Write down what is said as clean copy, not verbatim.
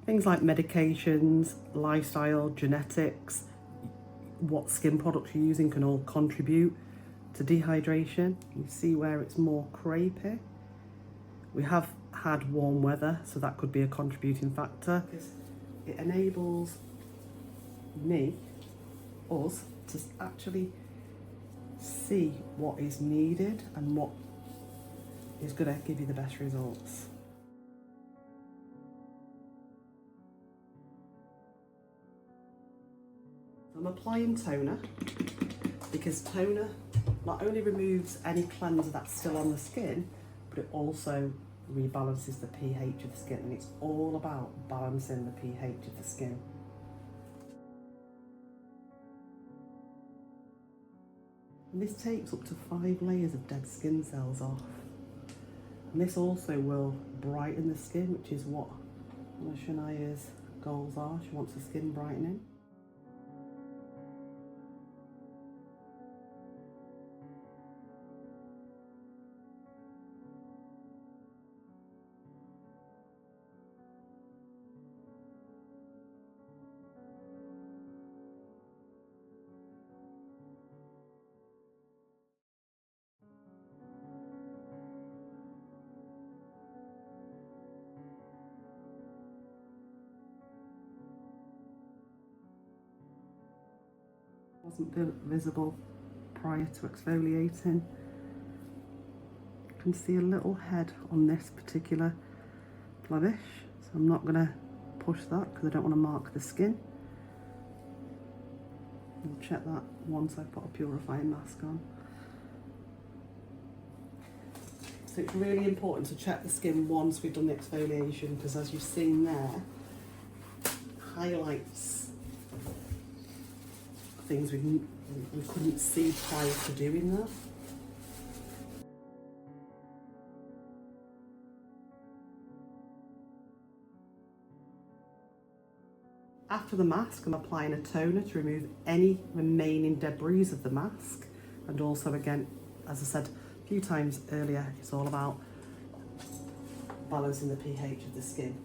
Things like medications, lifestyle, genetics, what skin products you're using can all contribute to dehydration. You see where it's more crepey. We have had warm weather, so that could be a contributing factor. It enables us to actually see what is needed and what is going to give you the best results. I'm applying toner because toner not only removes any cleanser that's still on the skin, but it also rebalances the pH of the skin, and it's all about balancing the pH of the skin. And this takes up to 5 layers of dead skin cells off. And this also will brighten the skin, which is what one of Shania's goals are. She wants the skin brightening. Wasn't visible prior to exfoliating. You can see a little head on this particular blemish, so I'm not going to push that because I don't want to mark the skin. We'll check that once I put a purifying mask on. So it's really important to check the skin once we've done the exfoliation, because as you've seen there, highlights things we couldn't see prior to doing that. After the mask, I'm applying a toner to remove any remaining debris of the mask, and also, again, as I said a few times earlier, it's all about balancing the pH of the skin.